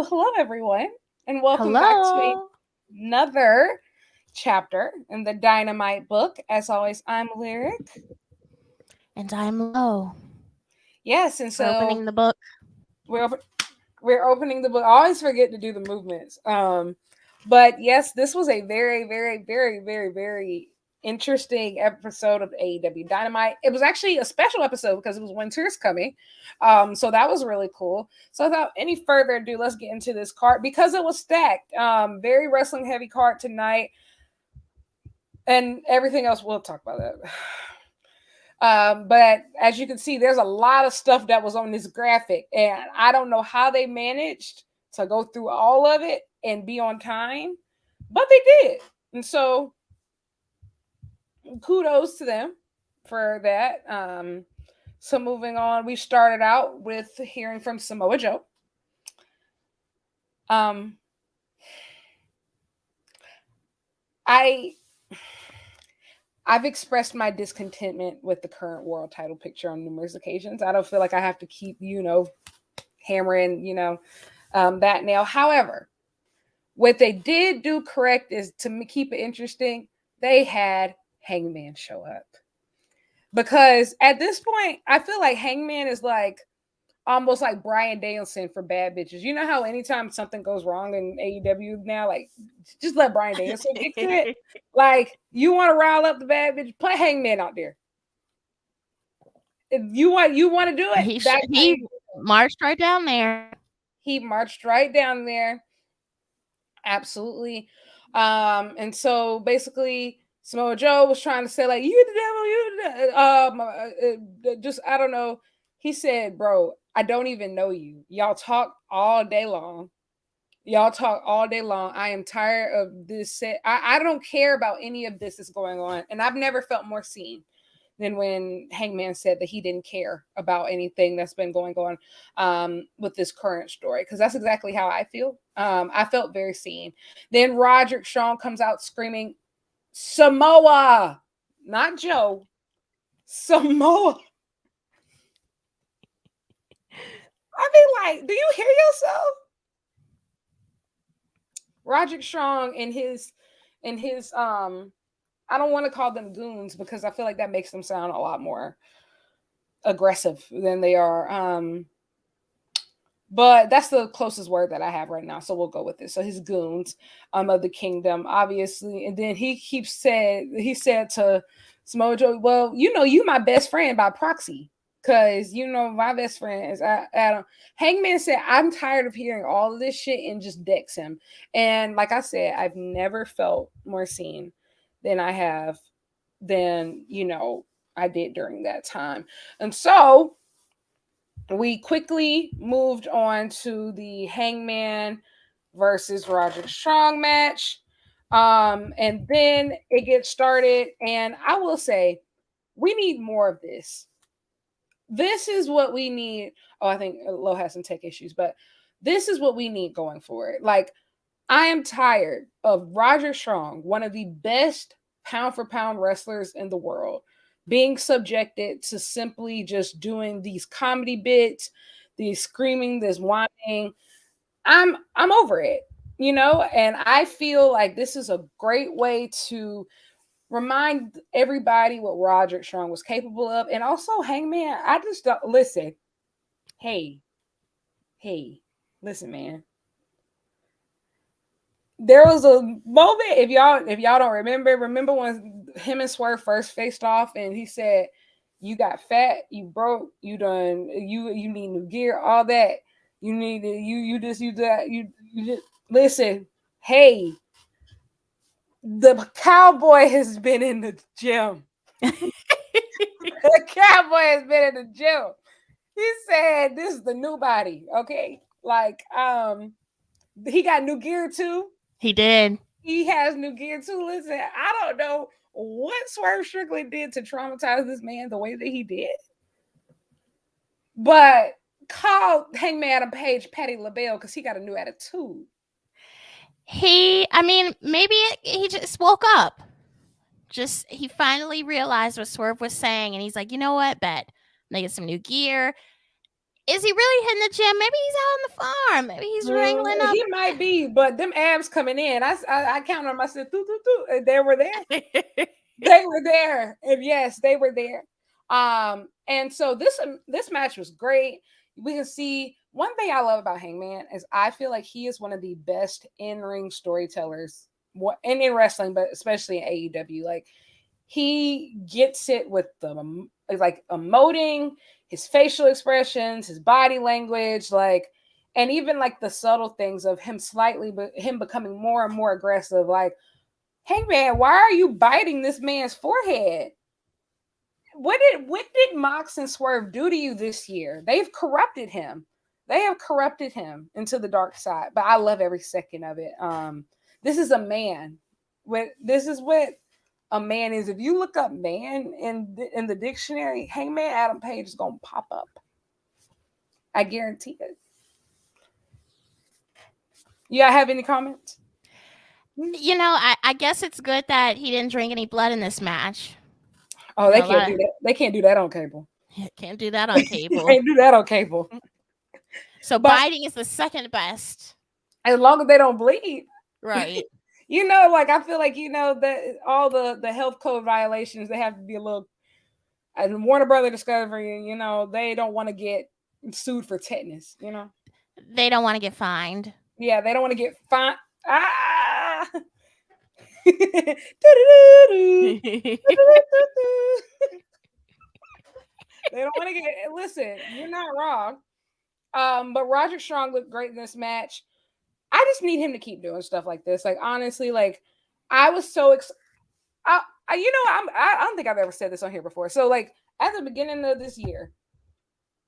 hello everyone, and welcome back to Hello. another chapter in the Dynamite Book. As always, I'm Lyric. And I'm Low. Yes, and We're so opening the book. we're op- we're opening the book. I always forget to do the movements. But yes, this was a very interesting episode of AEW Dynamite. It was actually a special episode because it was winter's coming. So that was really cool. So without any further ado, let's get into this card because it was stacked. Very wrestling heavy card tonight. And everything else, we'll talk about that. But as you can see, there's a lot of stuff that was on this graphic, and I don't know how they managed to go through all of it and be on time, but they did. And so kudos to them for that. So moving on, we started out with hearing from Samoa Joe. I've expressed my discontentment with the current world title picture on numerous occasions. I don't feel like I have to keep, hammering, that nail. However, what they did do correct is to keep it interesting. They had Hangman show up because at this point, I feel like Hangman is like almost like Bryan Danielson for bad bitches. You know how anytime something goes wrong in AEW now, like just let Bryan Danielson fix it. Like you want to rile up the bad bitch, play Hangman out there. If you want to do it. He marched right down there. He marched right down there. Absolutely. And so basically Samoa Joe was trying to say like you the devil, just I don't know. He said, "Bro, I don't even know you. Y'all talk all day long. I am tired of this. I don't care about any of this that's going on, and I've never felt more seen than when Hangman said that he didn't care about anything that's been going on with this current story, because that's exactly how I feel. I felt very seen. Then Roderick Strong comes out screaming, Samoa, not Joe, Samoa. I mean, like, do you hear yourself? Roderick Strong and his I don't want to call them goons because I feel like that makes them sound a lot more aggressive than they are. But that's the closest word that I have right now, so we'll go with it. So his goons of the kingdom, obviously, and then he said to Samoa Joe, "Well, you my best friend by proxy, because my best friend is Adam." Hangman said, "I'm tired of hearing all of this shit," and just decks him. And like I said, I've never felt more seen than I did during that time, and so we quickly moved on to the Hangman versus Roderick Strong match. And then it gets started. And I will say, we need more of this. This is what we need. Oh, I think Lo has some tech issues, but this is what we need going forward. Like, I am tired of Roderick Strong, one of the best pound for pound wrestlers in the world, being subjected to simply just doing these comedy bits, these screaming, this whining. I'm over it, and I feel like this is a great way to remind everybody what Roderick Strong was capable of. And also Hangman, I just don't listen. Hey, listen, man. There was a moment, if y'all don't remember when him and Swerve first faced off, and he said, "You got fat, you broke, you done, you need new gear, all that. You need to, you just you that you just listen. Hey, the cowboy has been in the gym. The cowboy has been in the gym. He said this is the new body, okay? Like, he got new gear too. He did. He has new gear too. Listen, I don't know what Swerve Strickland did to traumatize this man the way that he did, but call Hangman Adam Page Patty LaBelle because he got a new attitude. Maybe he just woke up. He finally realized what Swerve was saying, and he's like, you know what, bet. They get some new gear. Is he really hitting the gym? Maybe he's out on the farm. Maybe he's wrangling up. He might be, but them abs coming in. I counted them. I said, and they were there. They were there, and yes, they were there. And so this match was great. We can see one thing I love about Hangman is I feel like he is one of the best in-ring storytellers in wrestling, but especially in AEW. Like he gets it with the like emoting, his facial expressions, his body language, like, and even like the subtle things of him him becoming more and more aggressive. Like, Hangman, why are you biting this man's forehead? What did Mox and Swerve do to you this year? They've corrupted him. They have corrupted him into the dark side. But I love every second of it. This is a man. This is what a man is. If you look up man in the dictionary, Hangman Adam Page is gonna pop up. I guarantee it. You have any comments? You know, I guess it's good that he didn't drink any blood in this match. Oh, they can't do that. They can't do that on cable. Can't do that on cable. Can't do that on cable. So biting is the second best. As long as they don't bleed. Right. You know, like I feel like, that all the health code violations, they have to be a little, and Warner Brother Discovery, they don't want to get sued for tetanus, They don't want to get fined. Yeah, they don't want to get fined. Ah! They don't want to get, listen, you're not wrong. But Roderick Strong looked great in this match. I just need him to keep doing stuff like this. Like, honestly, like, I was so I don't think I've ever said this on here before. So, like, at the beginning of this year,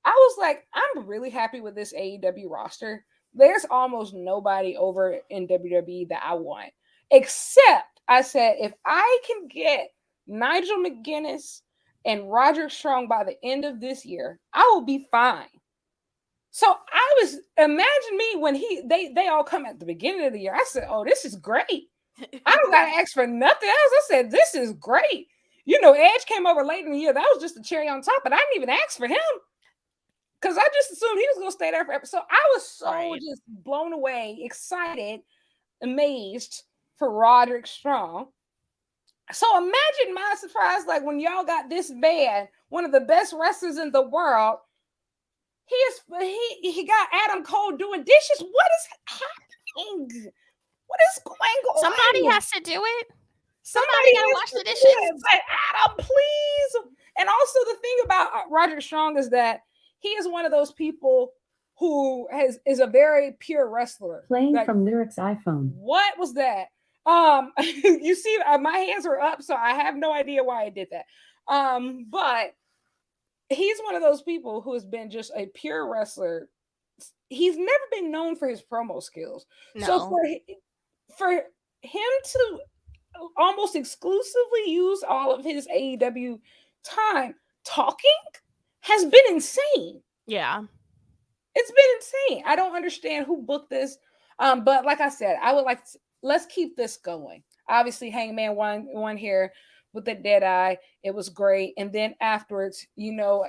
I was like, I'm really happy with this AEW roster. There's almost nobody over in WWE that I want. Except, I said, if I can get Nigel McGuinness and Roderick Strong by the end of this year, I will be fine. So imagine me when they all come at the beginning of the year. I said, oh, this is great. I don't got to ask for nothing else. I said, this is great. Edge came over late in the year. That was just a cherry on top, but I didn't even ask for him because I just assumed he was going to stay there forever. So I was so just blown away, excited, amazed for Roderick Strong. So imagine my surprise, like when y'all got this man, one of the best wrestlers in the world, he got Adam Cole doing dishes. What is happening? What is going on? Somebody has to do it. Somebody got to wash the dishes. But Adam, please. And also the thing about Roderick Strong is that he is one of those people who is a very pure wrestler. Playing from Lyric's iPhone. What was that? You see, my hands were up, so I have no idea why I did that. But he's one of those people who has been just a pure wrestler. He's never been known for his promo skills. No. So for him to almost exclusively use all of his AEW time talking has been insane. Yeah. It's been insane. I don't understand who booked this. But like I said, I would like to, let's keep this going. Obviously, Hangman won here with the dead eye. It was great. And then afterwards,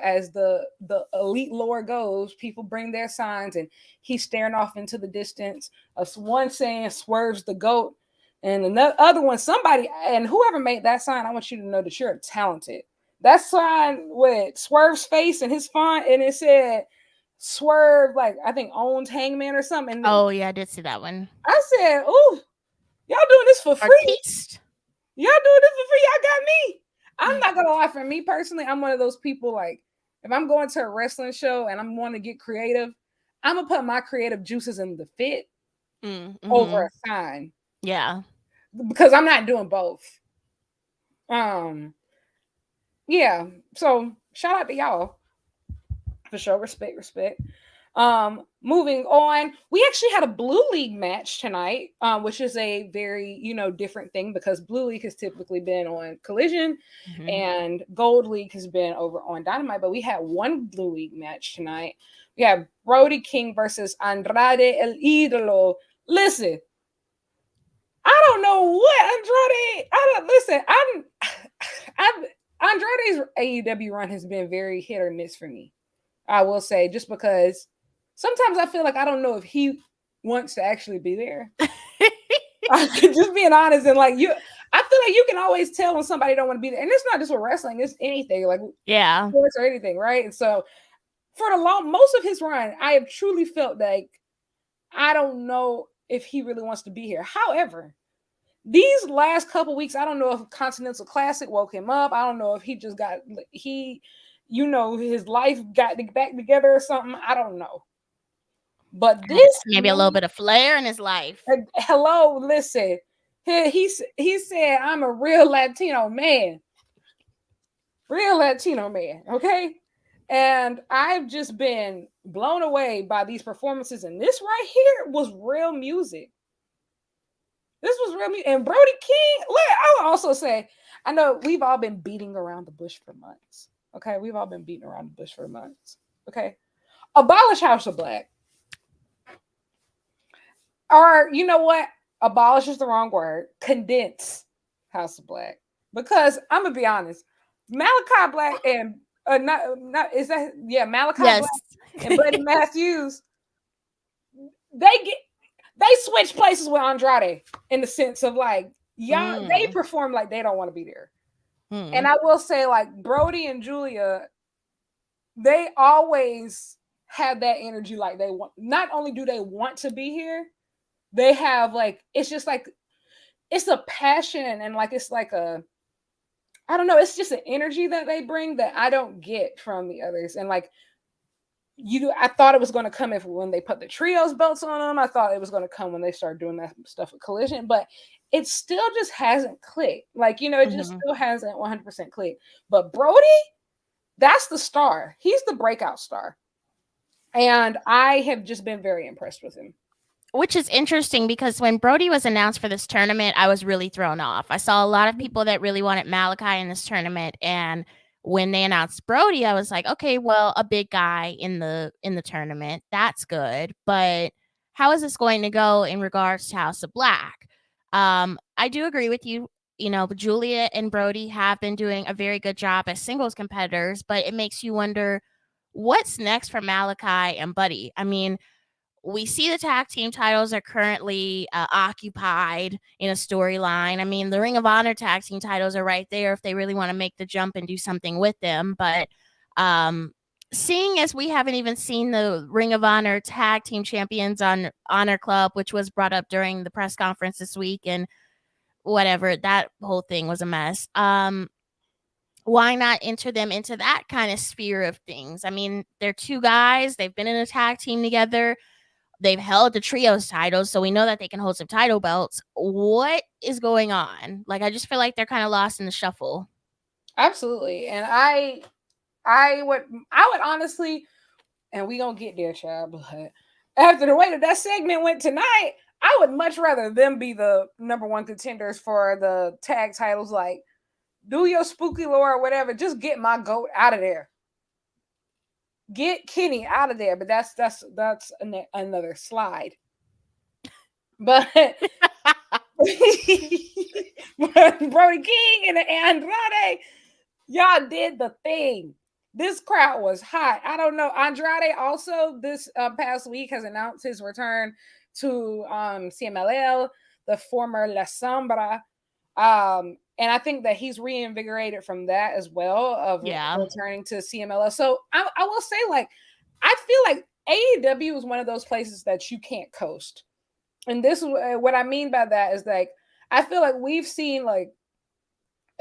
as the elite lore goes, people bring their signs and he's staring off into the distance. One saying Swerve's the GOAT, and another other one, somebody, and whoever made that sign, I want you to know that you're talented. That sign with Swerve's face and his font, and it said Swerve, like I think owns Hangman or something. Oh yeah, I did see that one. I said, "Oh, y'all doing this for free? Artiste. Y'all doing this for free? Y'all got me." I'm not gonna lie. For me personally, I'm one of those people. Like, if I'm going to a wrestling show and I'm wanting to get creative, I'm gonna put my creative juices in the fit over a sign. Yeah, because I'm not doing both. Yeah. So shout out to y'all for sure. Respect. Moving on, we actually had a Blue League match tonight, which is a very, different thing because Blue League has typically been on Collision and Gold League has been over on Dynamite, but we had one Blue League match tonight. We have Brody King versus Andrade El Idolo. Listen, I don't know what Andrade's AEW run has been very hit or miss for me. I will say, just because sometimes I feel like I don't know if he wants to actually be there. Just being honest, and like you, I feel like you can always tell when somebody don't want to be there, and it's not just with wrestling; it's anything, like sports or anything, right? And so, for most of his run, I have truly felt like I don't know if he really wants to be here. However, these last couple weeks, I don't know if Continental Classic woke him up. I don't know if he just got his life got back together or something. I don't know. But this maybe a little bit of flair in his life. Hello, listen. He said, "I'm a real Latino man." Real Latino man, okay? And I've just been blown away by these performances. And this right here was real music. This was real music. And Brody King, I will also say, I know we've all been beating around the bush for months. Okay? We've all been beating around the bush for months. Okay? Abolish House of Black. Or, you know what? Abolish is the wrong word. Condense House of Black. Because I'm going to be honest, Malachi Black and Malachi Black and Buddy Matthews, they switch places with Andrade in the sense of like, they perform like they don't want to be there. And I will say, like, Brody and Julia, they always have that energy. Like, they want, not only do they want to be here, they have like, it's just like, it's a passion, and like, it's like I don't know, it's just an energy that they bring that I don't get from the others. And like, I thought it was going to come when they put the trios belts on them. I thought it was going to come when they started doing that stuff with Collision, but it still just hasn't clicked. Like, it just still hasn't 100% clicked. But Brody, that's the star. He's the breakout star. And I have just been very impressed with him. Which is interesting because when Brody was announced for this tournament, I was really thrown off. I saw a lot of people that really wanted Malachi in this tournament, and when they announced Brody, I was like, okay, well, a big guy in the tournament, that's good. But how is this going to go in regards to House of Black? I do agree with you. Julia and Brody have been doing a very good job as singles competitors, but it makes you wonder what's next for Malachi and Buddy. I mean, we see the tag team titles are currently occupied in a storyline. I mean, the Ring of Honor tag team titles are right there if they really want to make the jump and do something with them. But seeing as we haven't even seen the Ring of Honor tag team champions on Honor Club, which was brought up during the press conference this week, and whatever, that whole thing was a mess. Why not enter them into that kind of sphere of things? I mean, they're two guys. They've been in a tag team together. They've held the trios titles, so we know that they can hold some title belts. What is going on? Like, I just feel like they're kind of lost in the shuffle. Absolutely. And I would honestly, and we gonna get there, child, but after the way that segment went tonight, I would much rather them be the number one contenders for the tag titles. Like, do your spooky lore or whatever. Just get my goat out of there. Get Kenny out of there, but that's another slide. But Brody King and Andrade, y'all did the thing. This crowd was hot. I don't know. Andrade also this past week has announced his return to CMLL, the former La Sombra. And I think that he's reinvigorated from that as well, of returning to CMLL. So I will say, like, I feel like AEW is one of those places that you can't coast. And this is what I mean by that is, like, I feel like we've seen, like,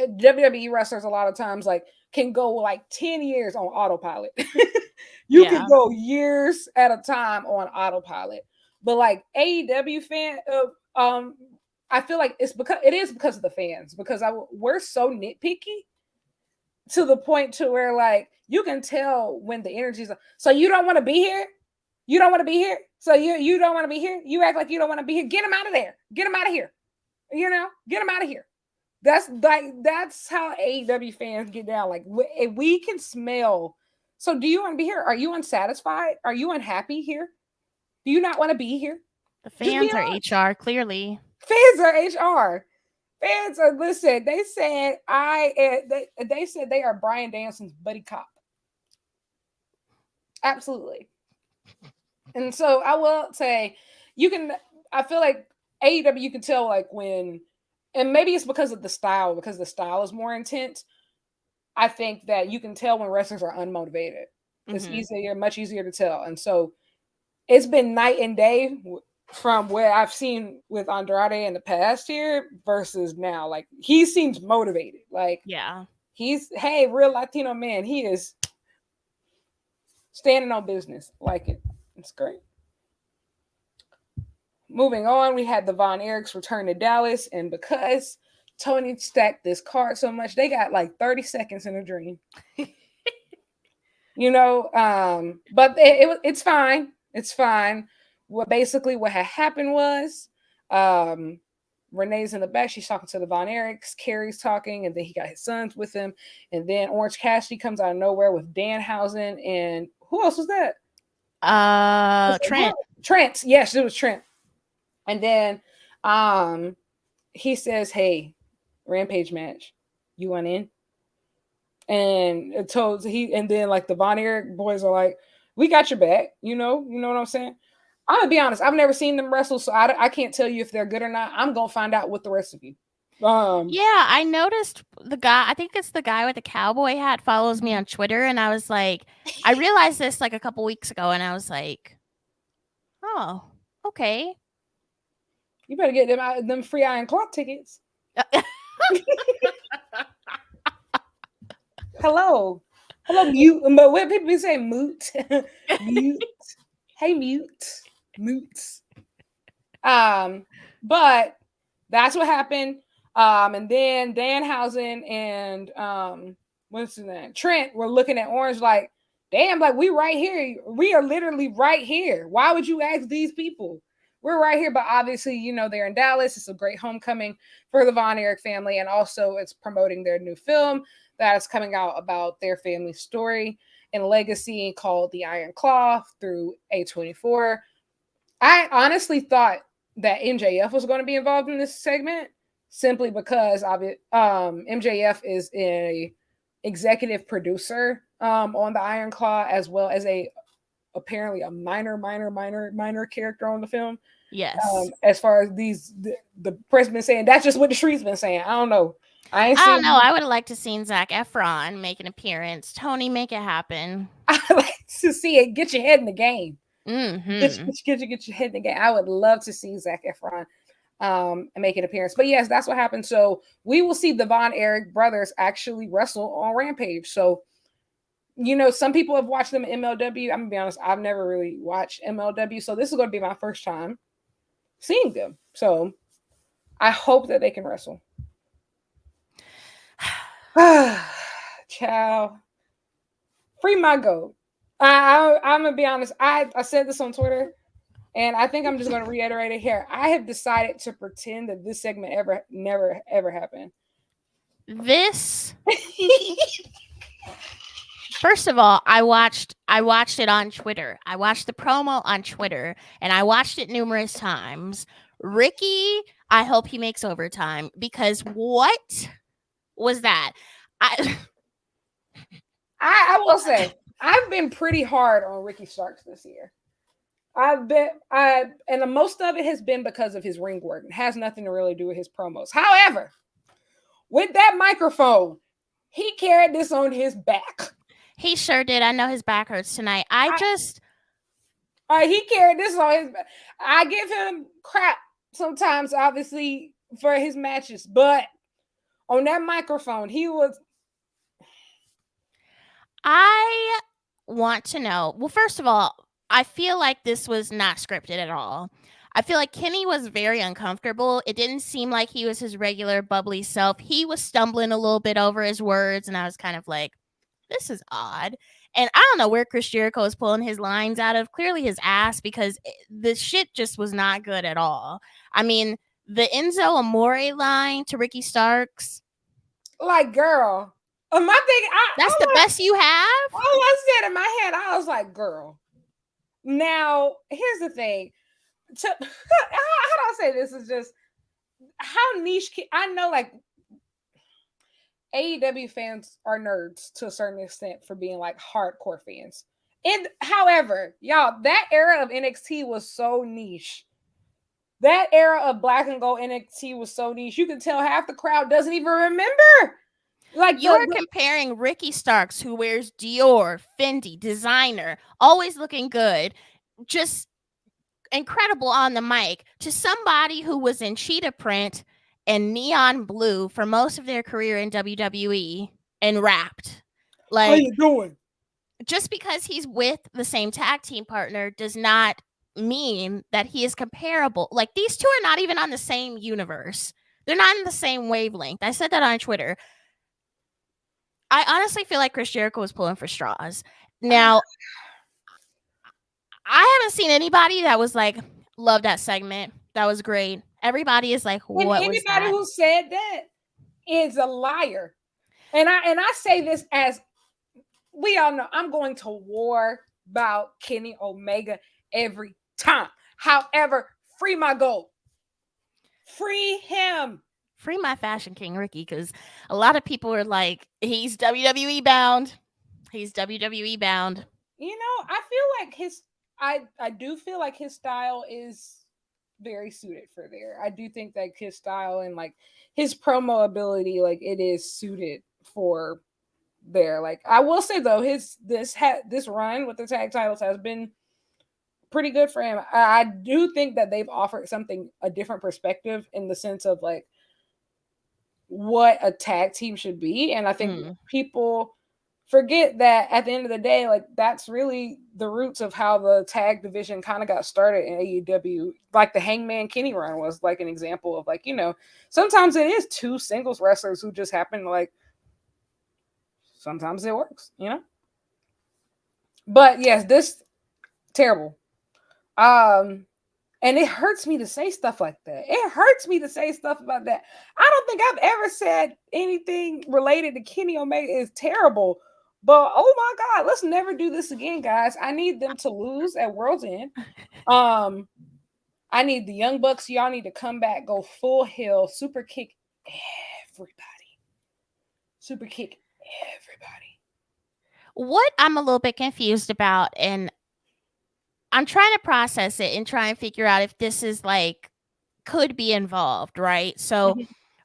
WWE wrestlers a lot of times, like, can go like 10 years on autopilot. You can go years at a time on autopilot. But like AEW I feel like it is because of the fans, because we're so nitpicky to the point to where, like, you can tell when the energy's so you don't want to be here. You don't want to be here. So you don't want to be here. You act like you don't want to be here. Get him out of there. Get him out of here. Get him out of here. That's how AEW fans get down. Like, we can smell. So do you want to be here? Are you unsatisfied? Are you unhappy here? Do you not want to be here? The fans are HR, clearly. Fans are HR. Fans are, listen, they said they said they are Bryan Danielson's buddy cop. Absolutely. And so I will say, I feel like AEW, you can tell like when, and maybe it's because of the style, because the style is more intense. I think that you can tell when wrestlers are unmotivated. It's much easier to tell. And so it's been night and day from where I've seen with Andrade in the past year versus now. Like he seems motivated. Like he's real Latino man. He is standing on business. Like it. It's great. Moving on, we had the Von Erichs return to Dallas, and because Tony stacked this card so much, they got like 30 seconds in a dream. But it's fine. It's fine. What had happened was Renee's in the back. She's talking to the Von Erichs. Kerry's talking, and then he got his sons with him. And then Orange Cassidy comes out of nowhere with Danhausen. And who else was that? Trent. Trent. Yes, it was Trent. And then he says, "Hey, Rampage match. You want in?" And then like the Von Erich boys are like, "We got your back." You know what I'm saying? I'm gonna be honest. I've never seen them wrestle, so I can't tell you if they're good or not. I'm gonna find out with the rest of you. Yeah, I noticed the guy. I think it's the guy with the cowboy hat follows me on Twitter, and I was like, I realized this like a couple weeks ago, and I was like, oh, okay. You better get them free Iron Clock tickets. Hello, mute. But when people be saying moot, mute. Hey, moots. But that's what happened. And then Danhausen and what's his name? Trent were looking at Orange like, damn, like we right here. We are literally right here. Why would you ask these people? We're right here. But obviously, they're in Dallas. It's a great homecoming for the Von Erich family. And also it's promoting their new film that is coming out about their family story and legacy called The Iron Claw through A24. I honestly thought that MJF was going to be involved in this segment simply because MJF is a executive producer on the Iron Claw, as well as apparently a minor character on the film. Yes. As far as the press been saying, that's just what the streets been saying. I don't know. I don't know. I would have liked to seen Zac Efron make an appearance. Tony, make it happen. I like to see it. Get your head in the game. Mm-hmm. Get your head in the game. I would love to see Zac Efron make an appearance. But yes, that's what happened. So we will see the Von Erich brothers actually wrestle on Rampage. So, some people have watched them in MLW. I'm gonna be honest, I've never really watched MLW. So this is going to be my first time seeing them. So I hope that they can wrestle. Ciao. Free my goat. I'm gonna be honest. I said this on Twitter, and I think I'm just gonna reiterate it here. I have decided to pretend that this segment never ever happened. This. First of all, I watched it on Twitter. I watched the promo on Twitter, and I watched it numerous times. Ricky, I hope he makes overtime, because what was that? I will say I've been pretty hard on Ricky Starks this year. And most of it has been because of his ring work. It has nothing to really do with his promos. However, with that microphone, he carried this on his back. He sure did. I know his back hurts tonight. He carried this on his back. I give him crap sometimes, obviously, for his matches, but on that microphone, he was. I want to know. Well, first of all, I feel like this was not scripted at all. I feel like Kenny was very uncomfortable. It didn't seem like he was his regular bubbly self. He was stumbling a little bit over his words, and I was kind of like, this is odd. And I don't know where Chris Jericho is pulling his lines out of. Clearly his ass, because the shit just was not good at all. I mean, the Enzo Amore line to Ricky Starks. Like, girl. My thing, that's the best you have? All I said in my head, I was like, girl. Now, here's the thing. How do I say this? Is just how niche. I know, like, AEW fans are nerds to a certain extent for being like hardcore fans. However, y'all, that era of NXT was so niche. That era of black and gold NXT was so niche. You can tell half the crowd doesn't even remember. Like you're comparing Ricky Starks, who wears Dior, Fendi, designer, always looking good, just incredible on the mic, to somebody who was in cheetah print and neon blue for most of their career in WWE and rapped. Like, how you doing? Just because he's with the same tag team partner does not mean that he is comparable. Like, these two are not even on the same universe. They're not in the same wavelength. I said that on Twitter. I honestly feel like Chris Jericho was pulling for straws. Now, I haven't seen anybody that was like, love that segment. That was great. Everybody is like, what was that? Anybody who said that is a liar. And I say this as we all know, I'm going to war about Kenny Omega every time. However, free my gold. Free him. Free my fashion king Ricky, because a lot of people are like, he's WWE bound. He's WWE bound. You know, I feel like I do feel like his style is very suited for there. I do think that his style and like his promo ability, like it is suited for there. Like I will say though, this run with the tag titles has been pretty good for him. I do think that they've offered a different perspective in the sense of like what a tag team should be. And I think people forget that at the end of the day, like that's really the roots of how the tag division kind of got started in AEW. Like the Hangman Kenny run was like an example of like, you know, sometimes it is two singles wrestlers who just happen to like, sometimes it works, you know? But yes, this terrible. And it hurts me to say stuff like that. It hurts me to say stuff about that. I don't think I've ever said anything related to Kenny Omega is terrible. But oh my God, let's never do this again, guys. I need them to lose at World's End. I need the Young Bucks. Y'all need to come back, go full heel, super kick everybody. Super kick everybody. What I'm a little bit confused about, and I'm trying to process it and try and figure out if this is like could be involved, right? So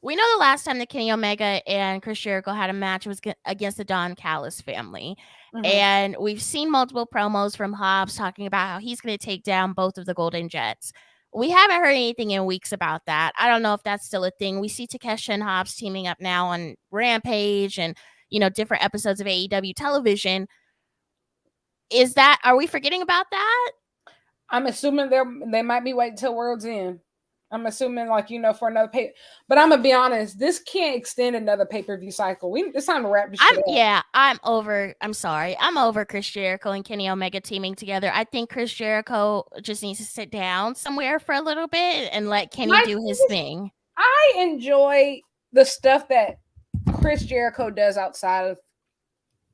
we know the last time that Kenny Omega and Chris Jericho had a match was against the Don Callis family. And we've seen multiple promos from Hobbs talking about how he's going to take down both of the Golden Jets. We haven't heard anything in weeks about that. I don't know if that's still a thing. We see Takeshita and Hobbs teaming up now on Rampage and, you know, different episodes of AEW television. Are we forgetting about that? I'm assuming they might be waiting till World's End. I'm assuming, like, you know, for another pay. But I'm gonna be honest, this can't extend another pay-per-view cycle. It's time to wrap this shit up. Yeah, I'm over Chris Jericho and Kenny Omega teaming together. I think Chris Jericho just needs to sit down somewhere for a little bit and let Kenny do his thing. I enjoy the stuff that Chris Jericho does outside of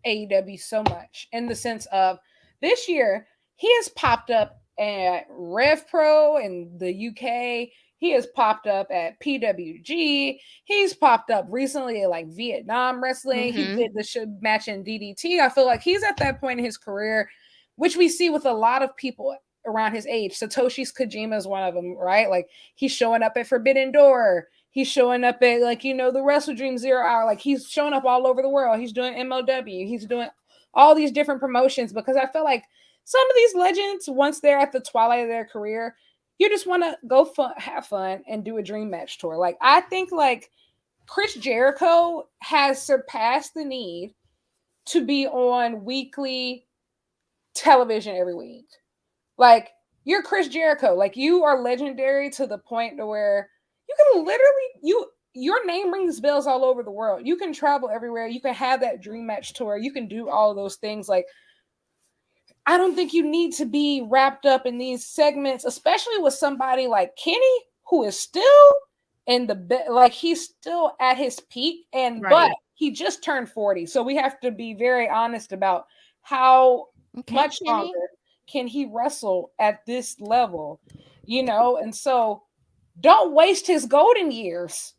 AEW so much, in the sense of this year he has popped up at Rev Pro in the UK. He has popped up at PWG. He's popped up recently at like Vietnam Wrestling. He did the match in DDT. I feel like he's at that point in his career, which we see with a lot of people around his age. Satoshi Kojima is one of them, right? Like he's showing up at Forbidden Door. He's showing up at, like, you know, the Wrestle Dream 0 Hour. Like he's showing up all over the world. He's doing MLW. He's doing all these different promotions, because I feel like some of these legends, once they're at the twilight of their career, you just want to go have fun and do a dream match tour. Like I think like Chris Jericho has surpassed the need to be on weekly television every week. Like you're Chris Jericho. Like you are legendary to the point to where you can literally, your name rings bells all over the world. You can travel everywhere. You can have that dream match tour. You can do all of those things. Like I don't think you need to be wrapped up in these segments, especially with somebody like Kenny, who is still in like he's still at his peak, and but he just turned 40. So we have to be very honest about how much longer can he wrestle at this level, you know? And so don't waste his golden years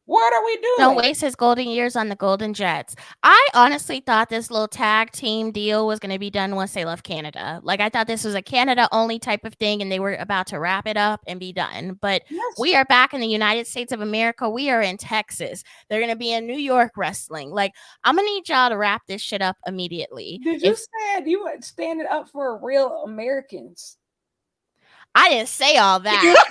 What are we doing? Don't waste his golden years on the Golden Jets. I honestly thought this little tag team deal was going to be done once they left Canada. Like, I thought this was a Canada only type of thing and they were about to wrap it up and be done. But Yes. we are back in the United States of America. We are in Texas. They're going to be in New York wrestling. Like, I'm going to need y'all to wrap this shit up immediately. Did you say you were standing up for real Americans? I didn't say all that.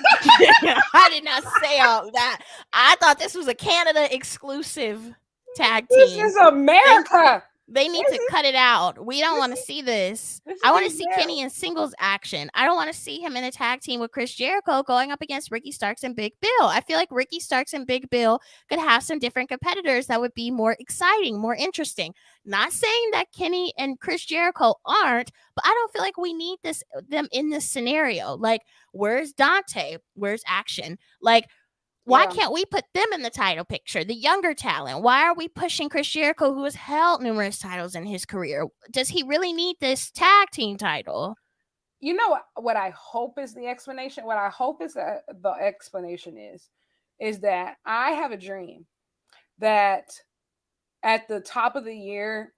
I did not say all that. I thought this was a Canada exclusive tag team. This is America. They need to cut it out. We don't want to see this. I want to see Kenny in singles action. I don't want to see him in a tag team with Chris Jericho going up against Ricky Starks and Big Bill. I feel like Ricky Starks and Big Bill could have some different competitors that would be more exciting, more interesting. Not saying that Kenny and Chris Jericho aren't, but I don't feel like we need them in this scenario. Like, where's Dante? Where's Action? Like, why can't we put them in the title picture? The younger talent. Why are we pushing Chris Jericho, who has held numerous titles in his career? Does he really need this tag team title? You know what I hope is the explanation? What I hope is that the explanation is that I have a dream that at the top of the year,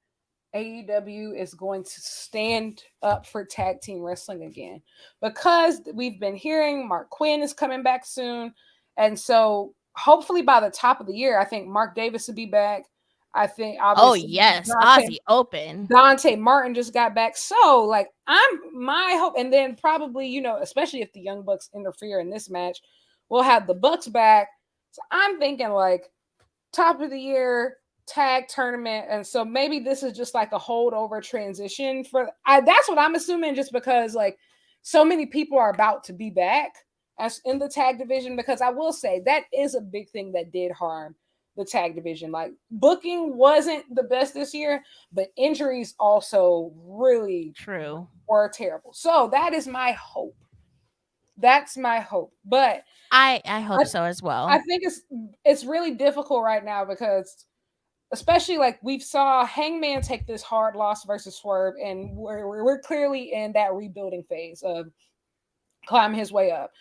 AEW is going to stand up for tag team wrestling again, because we've been hearing Mark Quinn is coming back soon. And so hopefully by the top of the year, I think Mark Davis will be back. I think obviously, Aussie Open. Dante Martin just got back. So like my hope, and then probably, especially if the Young Bucks interfere in this match, we'll have the Bucks back. So I'm thinking like top of the year tag tournament. And so maybe this is just like a holdover transition that's what I'm assuming, just because like so many people are about to be back as in the tag division, because I will say that is a big thing that did harm the tag division. Like, booking wasn't the best this year, but injuries also really were terrible. So that is my hope. That's my hope. But I hope so as well. I think it's really difficult right now, because especially like we saw Hangman take this hard loss versus Swerve, and we're clearly in that rebuilding phase of climbing his way up.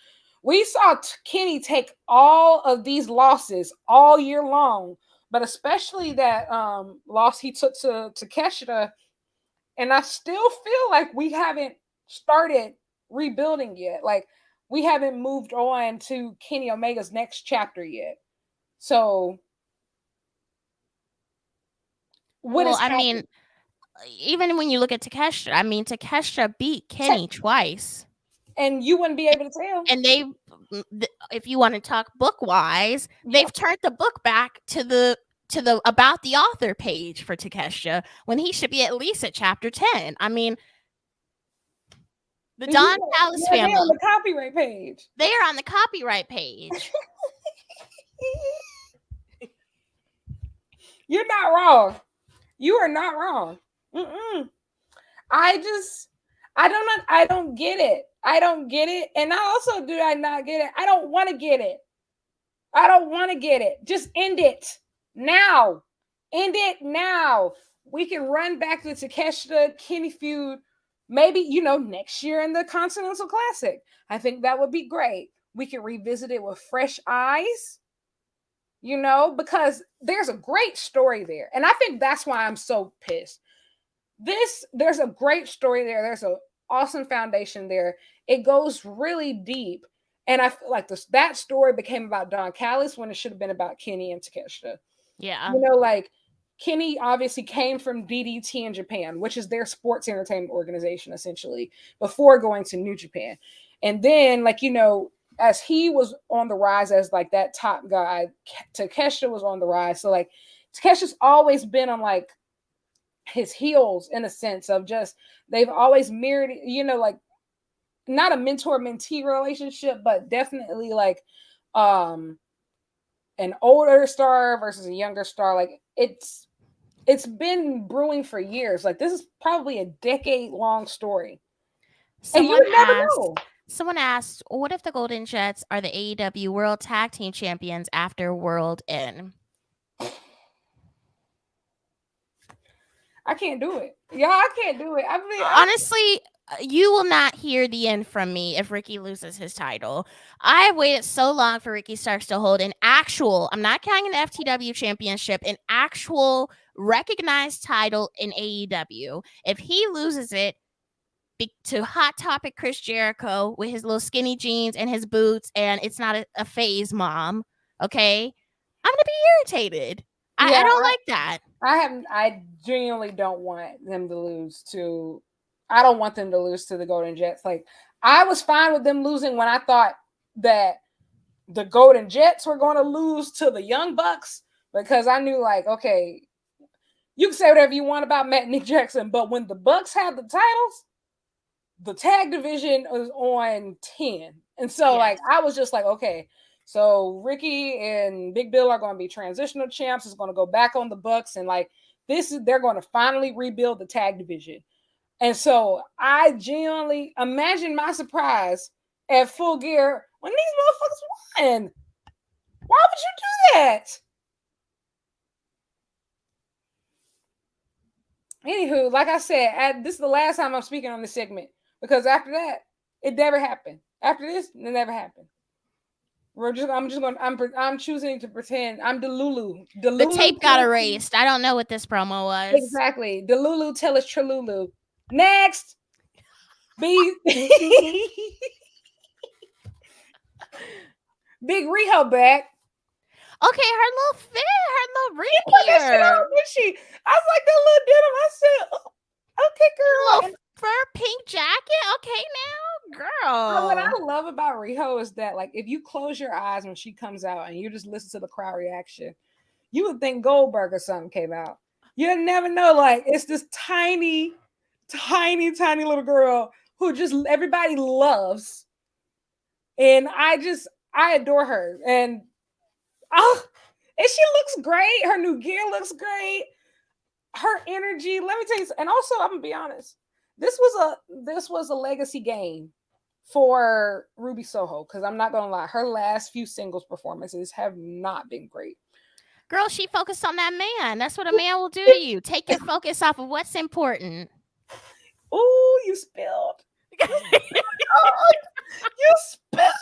We saw Kenny take all of these losses all year long, but especially that loss he took to Takeshita. And I still feel like we haven't started rebuilding yet. Like, we haven't moved on to Kenny Omega's next chapter yet. So, even when you look at Takeshita, Takeshita beat Kenny twice. And you wouldn't be able to tell. And if you want to talk book wise, they've turned the book back to the about the author page for Takeshita, when he should be at least at chapter 10. The Don Callis family. They're on the copyright page. They are on the copyright page. You're not wrong. You are not wrong. I don't get it. I don't get it. And I also do not get it. I don't want to get it. I don't want to get it. Just end it now. End it now. We can run back to the Takeshita Kenny feud maybe, next year in the Continental Classic. I think that would be great. We can revisit it with fresh eyes, because there's a great story there. And I think that's why I'm so pissed. There's a great story there. There's an awesome foundation there. It goes really deep. And I feel like that story became about Don Callis when it should have been about Kenny and Takeshita. Yeah. Like, Kenny obviously came from DDT in Japan, which is their sports entertainment organization, essentially, before going to New Japan. And then, as he was on the rise as, like, that top guy, Takeshita was on the rise. So, like, Takeshia's always been on, like, his heels in a sense of just, they've always mirrored, like, not a mentor-mentee relationship, but definitely, like, an older star versus a younger star. Like, it's been brewing for years. Like, this is probably a decade-long story. And you never know. Someone asked, what if the Golden Jets are the AEW World Tag Team Champions after World End? I can't do it. Y'all, I can't do it. I mean, Honestly, you will not hear the end from me if Ricky loses his title. I have waited so long for Ricky Starks to hold an actual, I'm not counting the FTW championship, an actual recognized title in AEW. If he loses it to Hot Topic Chris Jericho with his little skinny jeans and his boots, and it's not a phase, mom, okay? I'm going to be irritated. I don't like that. I genuinely don't want them to lose to. I don't want them to lose to the Golden Jets. Like, I was fine with them losing when I thought that the Golden Jets were going to lose to the Young Bucks, because I knew, like, okay, you can say whatever you want about Matt and Nick Jackson, but when the Bucks have the titles, the tag division is on 10. And so, like, I was just like, okay, so Ricky and Big Bill are going to be transitional champs. It's going to go back on the Bucks, and like they're going to finally rebuild the tag division. And so I genuinely imagine my surprise at Full Gear when these motherfuckers won. Why would you do that? Anywho, like I said, this is the last time I'm speaking on this segment, because after that, it never happened. After this, it never happened. I'm choosing to pretend I'm Delulu. The tape got erased. I don't know what this promo was. Exactly. Delulu, tell us Tralulu. Next. Big Riho back. Okay, her little fit, her little ring here. She, I was like, that little denim. I said, oh, okay, girl. Little fur pink jacket. Okay, now, girl. What I love about Riho is that, like, if you close your eyes when she comes out and you just listen to the crowd reaction, you would think Goldberg or something came out. You'll never know. Like, it's this tiny, tiny, tiny little girl who just everybody loves. And I adore her. And she looks great. Her new gear looks great. Her energy. Let me tell you. And also, I'm gonna be honest. This was a legacy game for Ruby Soho, because I'm not gonna lie, her last few singles performances have not been great. Girl, she focused on that man. That's what a man will do to you. Take your focus off of what's important. Oh, you spilled. You spilled.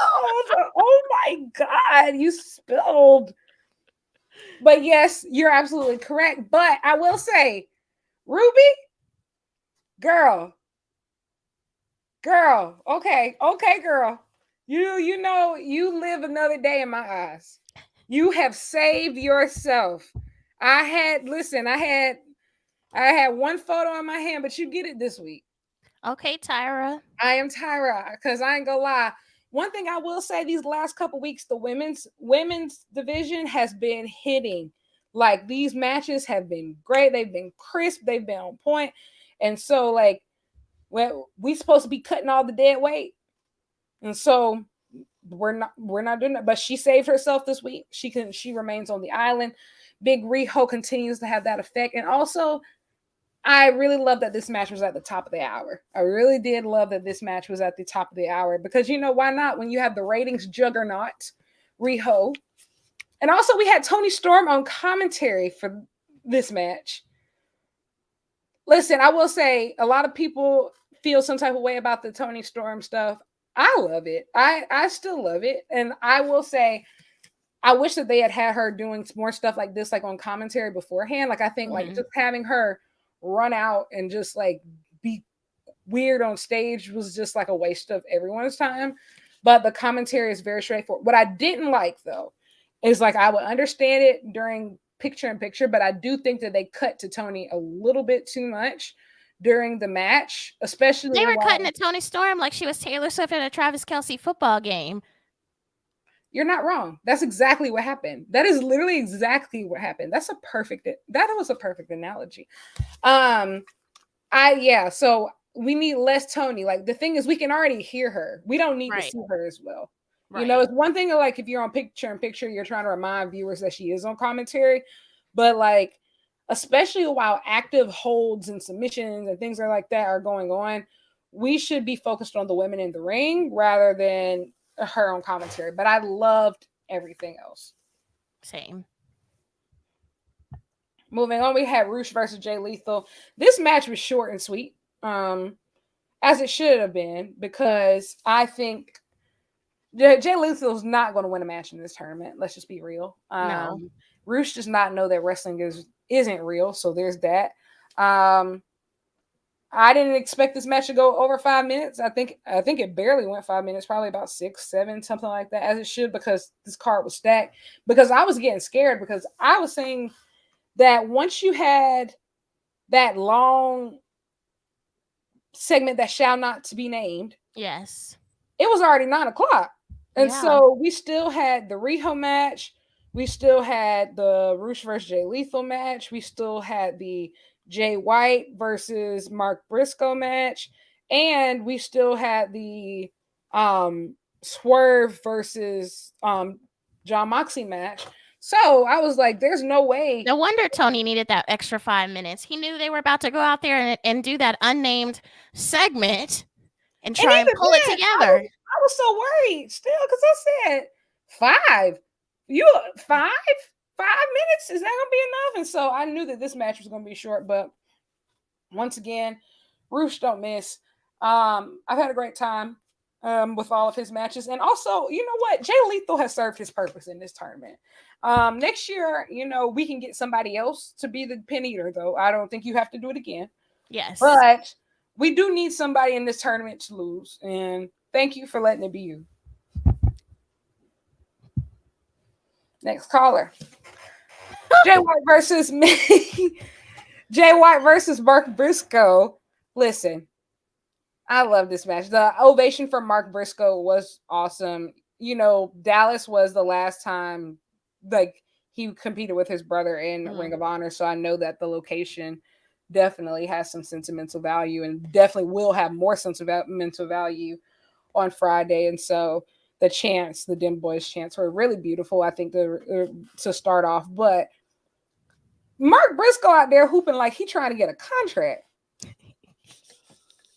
Oh my God, you spilled. But yes, you're absolutely correct. But I will say, Ruby, girl, okay, girl. You know, you live another day in my eyes. You have saved yourself. I had one photo in my hand, but you get it this week. Okay, Tyra. I am Tyra, because I ain't gonna lie. One thing I will say, these last couple weeks, the women's division has been hitting. Like, these matches have been great. They've been crisp. They've been on point. And so, like, we supposed to be cutting all the dead weight. And so we're not doing that. But she saved herself this week. She remains on the island. Big Riho continues to have that effect. And also, I really love that this match was at the top of the hour. I really did love that this match was at the top of the hour, because, you know, why not? When you have the ratings juggernaut, Riho. And also, we had Toni Storm on commentary for this match. Listen, I will say, a lot of people feel some type of way about the Toni Storm stuff. I love it. I still love it. And I will say, I wish that they had her doing more stuff like this, like on commentary beforehand. Like, I think like just having her run out and just like be weird on stage was just like a waste of everyone's time. But the commentary is very straightforward. What I didn't like, though, is like, I would understand it during picture-in-picture, but I do think that they cut to Toni a little bit too much during the match, especially they were cutting to Toni Storm like she was Taylor Swift at a Travis Kelce football game. You're not wrong. That's exactly what happened. That is literally exactly what happened. That was a perfect analogy. So we need less Toni. Like, the thing is, we can already hear her. We don't need to see her as well. Right. You know, it's one thing like if you're on picture-in-picture, you're trying to remind viewers that she is on commentary, but like, especially while active holds and submissions and things like that are going on, we should be focused on the women in the ring rather than her on commentary. But I loved everything else. Same. Moving on, we had Roosh versus Jay Lethal. This match was short and sweet, as it should have been, because I think Jay Lethal is not going to win a match in this tournament. Let's just be real. No. Roosh does not know that wrestling isn't real, so there's that. I didn't expect this match to go over 5 minutes. I think it barely went 5 minutes, probably about 6, 7, something like that, as it should, because this card was stacked. Because I was getting scared, because I was saying that once you had that long segment that shall not to be named, yes, it was already 9:00. And so we still had the Riho match. We still had the Roosh versus Jay Lethal match. We still had the Jay White versus Mark Briscoe match. And we still had the Swerve versus Jon Moxley match. So I was like, there's no way. No wonder Tony needed that extra 5 minutes. He knew they were about to go out there and do that unnamed segment and try and pull it together. I was so worried still, because I said 5. 5 minutes? Is that going to be enough? And so I knew that this match was going to be short, but once again, Roosh don't miss. I've had a great time with all of his matches. And also, you know what? Jay Lethal has served his purpose in this tournament. Next year, we can get somebody else to be the pin eater, though. I don't think you have to do it again. Yes. But we do need somebody in this tournament to lose. And thank you for letting it be you. Next caller. Jay White versus Jay White versus Mark Briscoe. Listen, I love this match. The ovation for Mark Briscoe was awesome. Dallas was the last time he competed with his brother in Ring of Honor, so I know that the location definitely has some sentimental value and definitely will have more sentimental value on Friday. And so the Dim Boys chants were really beautiful, I think, to start off. But Mark Briscoe out there hooping like he trying to get a contract.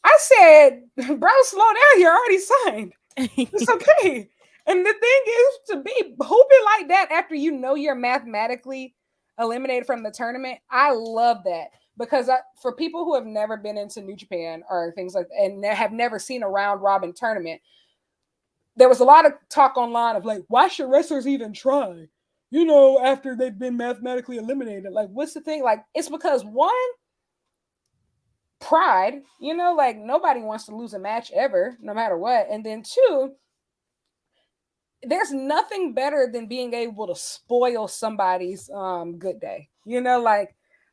I said, bro, slow down. You're already signed. It's okay. And the thing is, to be hooping like that after you're mathematically eliminated from the tournament, I love that. Because for people who have never been into New Japan or things like that, and have never seen a round robin tournament, there was a lot of talk online of why should wrestlers even try? After they've been mathematically eliminated. What's the thing? It's because, one, pride, nobody wants to lose a match ever, no matter what. And then 2, there's nothing better than being able to spoil somebody's good day.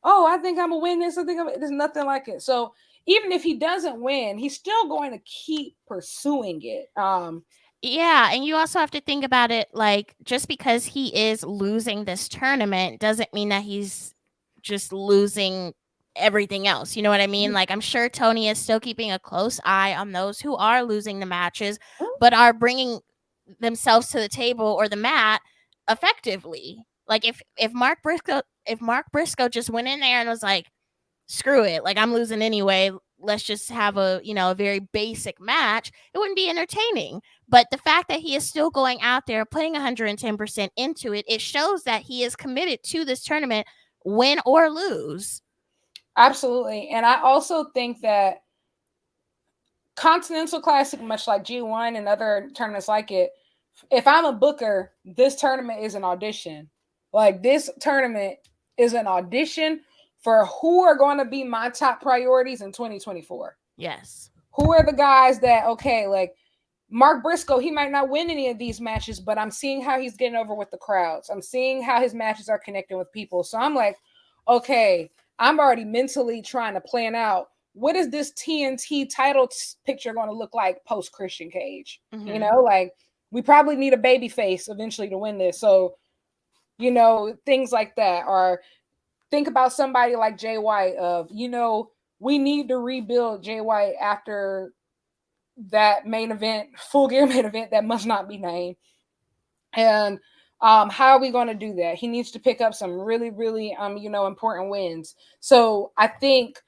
Oh, I think I'm gonna win this. There's nothing like it. So even if he doesn't win, he's still going to keep pursuing it. Yeah, and you also have to think about it, just because he is losing this tournament doesn't mean that he's just losing everything else. You know what I mean? I'm sure Tony is still keeping a close eye on those who are losing the matches, but are bringing themselves to the table or the mat effectively. If Mark Briscoe just went in there and was like, screw it, I'm losing anyway, let's just have a very basic match, it wouldn't be entertaining. But the fact that he is still going out there putting 110% into it, it shows that he is committed to this tournament, win or lose. Absolutely. And I also think that Continental Classic, much like G1 and other tournaments like it, if I'm a booker, this tournament is an audition. This tournament is an audition for who are going to be my top priorities in 2024. Yes. Who are the guys that, Mark Briscoe, he might not win any of these matches, but I'm seeing how he's getting over with the crowds. I'm seeing how his matches are connecting with people. So I'm like, okay, I'm already mentally trying to plan out, what is this TNT title picture going to look like post Christian Cage? Mm-hmm. We probably need a baby face eventually to win this. So, things like that. Or think about somebody like Jay White we need to rebuild Jay White after that main event, Full Gear main event that must not be named. And how are we going to do that? He needs to pick up some really, really, important wins. So I think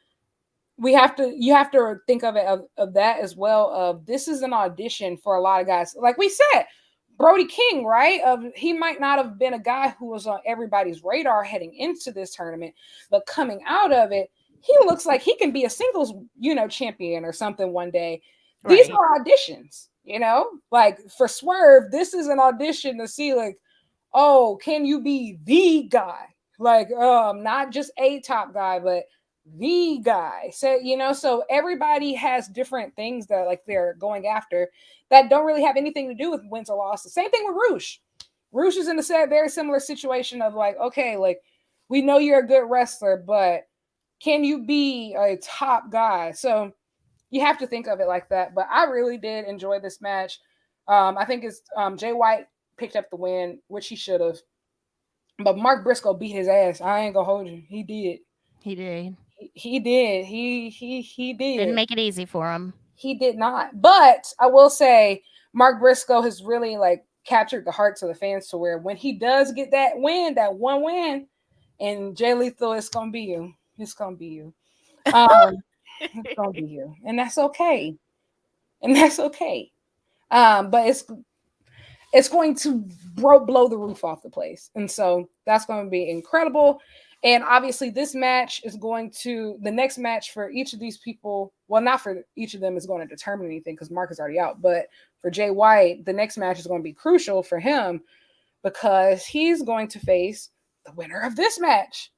you have to think of it of that as well. Of this is an audition for a lot of guys. Like we said, Brody King, right? He might not have been a guy who was on everybody's radar heading into this tournament, but coming out of it, he looks like he can be a singles, champion or something one day. These Right. are auditions, like for Swerve, this is an audition to see like, oh, can you be the guy? Like, not just a top guy, but the guy. So everybody has different things that like they're going after that don't really have anything to do with wins or losses. The same thing with Roosh. Roosh is in a very similar situation of like, okay, like we know you're a good wrestler, but can you be a top guy? So you have to think of it like that. But I really did enjoy this match. I think it's Jay White picked up the win, which he should have. But Mark Briscoe beat his ass. I ain't gonna hold you. He did. He did. He did. He did. Didn't make it easy for him. He did not. But I will say Mark Briscoe has really like captured the hearts of the fans to where when he does get that win, that one win, and Jay Lethal, it's gonna be you. It's gonna be you. It's gonna be you. And that's okay. But it's going to blow the roof off the place. And so that's going to be incredible. And obviously this match is the next match for each of these people, well, not for each of them is going to determine anything because Mark is already out, but for Jay White, the next match is going to be crucial for him because he's going to face the winner of this match.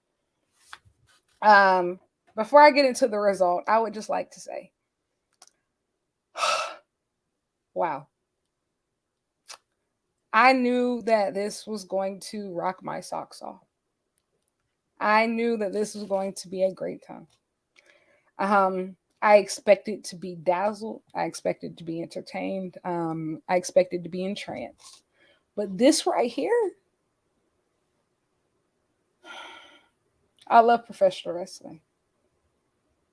Before I get into the result, I would just like to say, wow. I knew that this was going to rock my socks off. I knew that this was going to be a great time. I expected to be dazzled. I expected to be entertained. I expected to be entranced. But this right here, I love professional wrestling.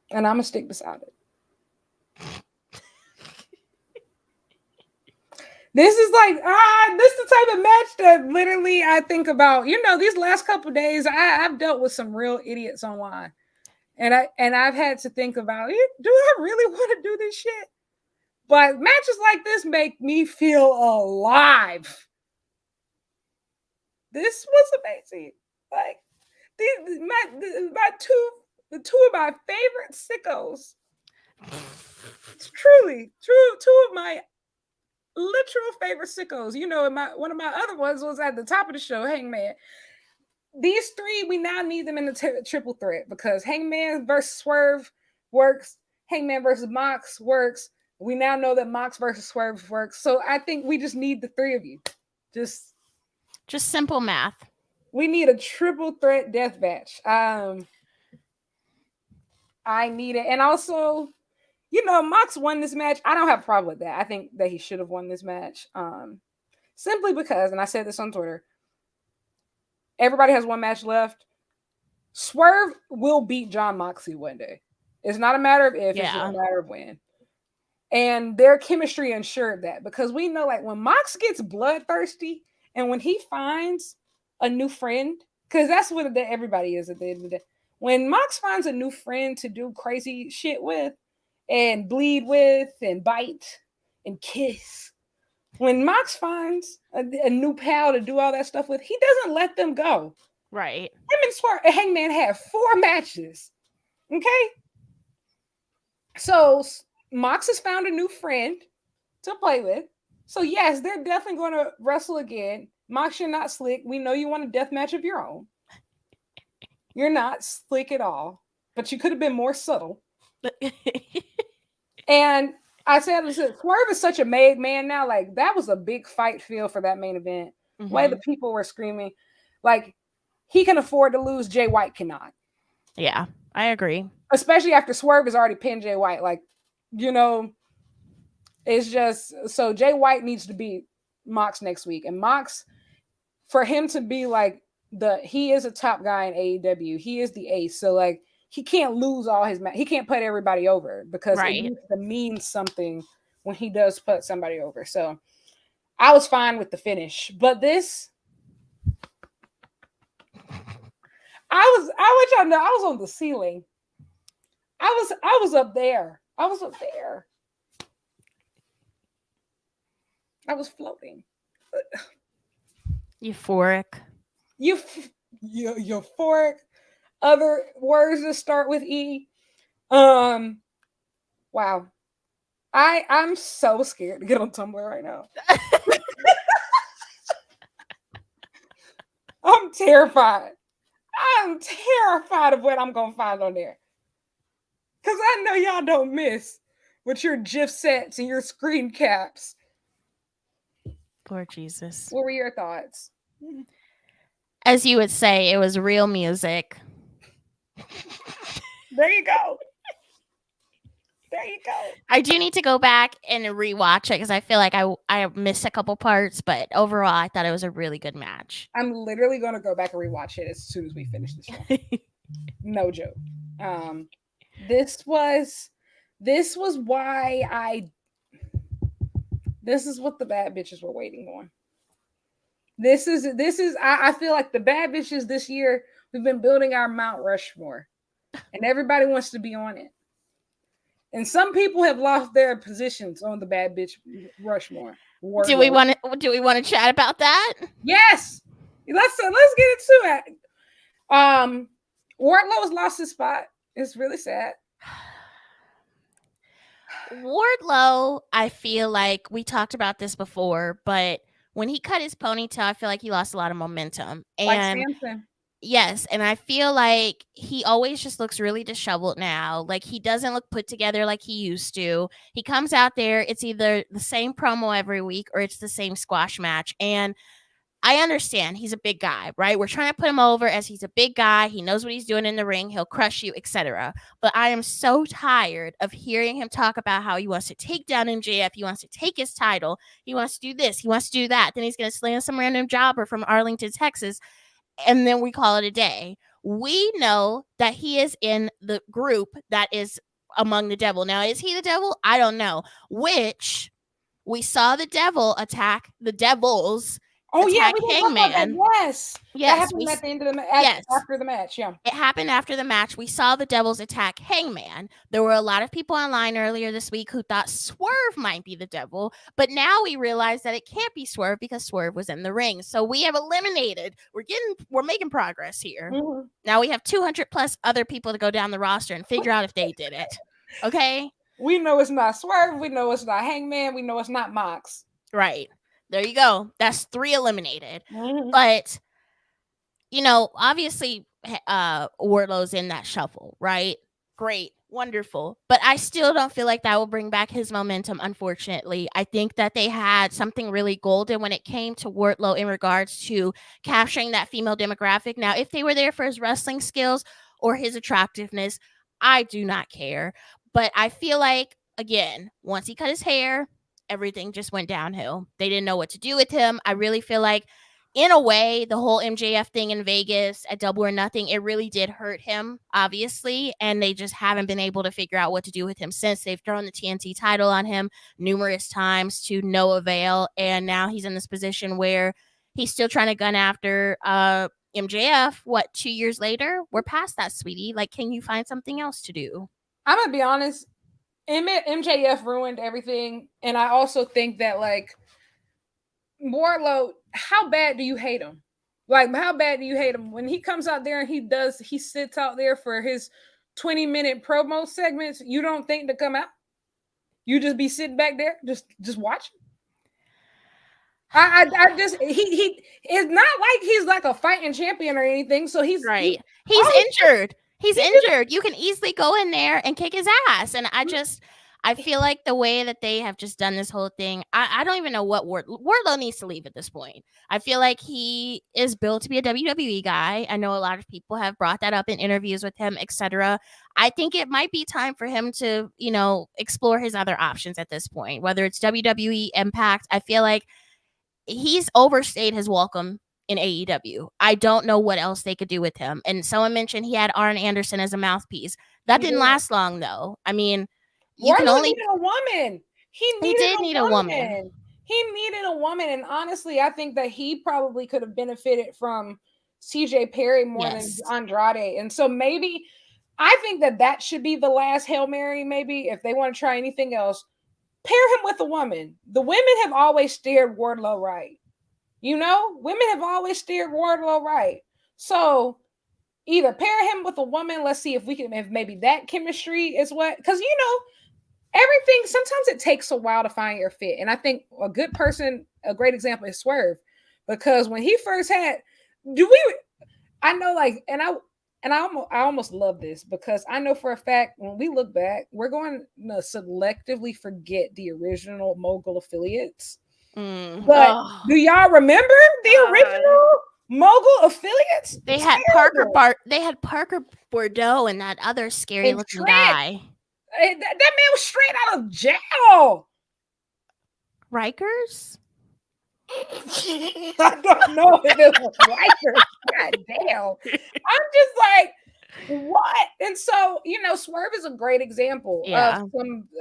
And I'm going to stick beside it. This is like, this is the type of match that literally I think about. These last couple of days, I've dealt with some real idiots online. And I've had to think about, do I really want to do this shit? But matches like this make me feel alive. This was amazing. Like, the two of my favorite sickos. It's truly, two of my literal favorite sickos. One of my other ones was at the top of the show, Hangman. These three, we now need them in the triple threat because Hangman versus Swerve works. Hangman versus Mox works. We now know that Mox versus Swerve works. So I think we just need the three of you. Just simple math. We need a triple threat death match. I need it. And also, Mox won this match. I don't have a problem with that. I think that he should have won this match. Simply because, and I said this on Twitter, everybody has one match left. Swerve will beat Jon Moxley one day. It's not a matter of if, it's just a matter of when. And their chemistry ensured that because we know like when Mox gets bloodthirsty and when he finds a new friend, because that's what everybody is at the end of the day. When Mox finds a new friend to do crazy shit with and bleed with and bite and kiss, when Mox finds a new pal to do all that stuff with, he doesn't let them go. Right. Him and Swerve and Hangman have 4 matches. Okay? So Mox has found a new friend to play with. So yes, they're definitely going to wrestle again. Mox, you're not slick. We know you want a death match of your own. You're not slick at all, but you could have been more subtle. And I said, Swerve is such a made man now. Like, that was a big fight feel for that main event. Mm-hmm. Way the people were screaming. Like, he can afford to lose. Jay White cannot. Yeah, I agree. Especially after Swerve has already pinned Jay White. Like, it's just, so Jay White needs to beat Mox next week. And Mox, for him to be like, he is a top guy in AEW. He is the ace. So, like, he can't lose all his he can't put everybody over because it needs to mean something when he does put somebody over. So I was fine with the finish, but this, I want y'all to know, I was on the ceiling. I was up there. I was up there. I was floating. Euphoric. Euphoric. Other words that start with E. Wow. I'm so scared to get on Tumblr right now. I'm terrified. I'm terrified of what I'm gonna find on there. Cause I know y'all don't miss with your GIF sets and your screen caps. Poor Jesus. What were your thoughts? As you would say, it was real music. There you go. There you go. I do need to go back and rewatch it because I feel like I missed a couple parts, but overall, I thought it was a really good match. I'm literally going to go back and rewatch it as soon as we finish this show. No joke. This was why this is what the bad bitches were waiting on. This is I feel like the bad bitches this year, we've been building our Mount Rushmore and everybody wants to be on it. And some people have lost their positions on the bad bitch Rushmore. Do we want to chat about that? Yes. Let's get into it. Wardlow's lost his spot. It's really sad. Wardlow, I feel like we talked about this before, but when he cut his ponytail, I feel like he lost a lot of momentum. And like Samson. Yes, and I feel like he always just looks really disheveled now. Like he doesn't look put together like he used to. He comes out there, it's either the same promo every week or it's the same squash match. And I understand he's a big guy, right? We're trying to put him over as he's a big guy. He knows what he's doing in the ring. He'll crush you, etc. But I am so tired of hearing him talk about how he wants to take down MJF. He wants to take his title. He wants to do this. He wants to do that. Then he's going to slam some random jobber from Arlington, Texas. And then we call it a day. We know that he is in the group that is among the devil. Now, is he the devil? I don't know. Which we saw the devil attack the devils. Oh yeah, Hangman. Yes, that happened at the end of the match. After the match, yeah, it happened after the match. We saw the Devils attack Hangman. There were a lot of people online earlier this week who thought Swerve might be the devil, but now we realize that it can't be Swerve because Swerve was in the ring. So we have eliminated. We're making progress here. Mm-hmm. Now we have 200 plus other people to go down the roster and figure out if they did it. Okay, we know it's not Swerve. We know it's not Hangman. We know it's not Mox. Right. There you go. That's 3 eliminated. Mm-hmm. But, obviously, Wardlow's in that shuffle, right? Great. Wonderful. But I still don't feel like that will bring back his momentum, unfortunately. I think that they had something really golden when it came to Wardlow in regards to capturing that female demographic. Now, if they were there for his wrestling skills or his attractiveness, I do not care. But I feel like, again, once he cut his hair, everything just went downhill. They didn't know what to do with him. I really feel like, in a way, the whole MJF thing in Vegas at Double or Nothing, it really did hurt him, obviously, and they just haven't been able to figure out what to do with him since. They've thrown the TNT title on him numerous times to no avail, and now he's in this position where he's still trying to gun after MJF. 2 years later? We're past that, sweetie. Like, can you find something else to do? I'm gonna be honest. MJF ruined everything, and I also think that Wardlow, how bad do you hate him? Like, how bad do you hate him when he comes out there and he sits out there for his 20-minute promo segments? You don't think to come out? You just be sitting back there, just watching. I just he it's not like he's like a fighting champion or anything. So he's right. He's injured. He's injured. You can easily go in there and kick his ass. And I feel like the way that they have just done this whole thing, I don't even know what Wardlow needs to leave at this point. I feel like he is built to be a WWE guy. I know a lot of people have brought that up in interviews with him, etc. I think it might be time for him to, explore his other options at this point, whether it's WWE, Impact. I feel like he's overstayed his welcome in AEW. I don't know what else they could do with him. And someone mentioned he had Arn Anderson as a mouthpiece. That didn't last long, though. I mean, you can only needed a woman. He did need a woman. He needed a woman, and honestly, I think that he probably could have benefited from CJ Perry more than Andrade. And so maybe I think that should be the last Hail Mary. Maybe if they want to try anything else, pair him with a woman. The women have always steered Wardlow right. You know, women have always steered Wardlow right. So either pair him with a woman. Let's see if we can, if maybe that chemistry is what, because you know, everything, sometimes it takes a while to find your fit. And I think a good person, a great example is Swerve, because when he first had, I know, like, I almost love this because I know for a fact when we look back, we're going to selectively forget the original Mogul affiliates. But do y'all remember the original Mogul affiliates? They had Parker Bordeaux and that other scary looking guy. That man was straight out of jail. Rikers? I don't know if it was Rikers. God damn. I'm just like, what? And so, you know, Swerve is a great example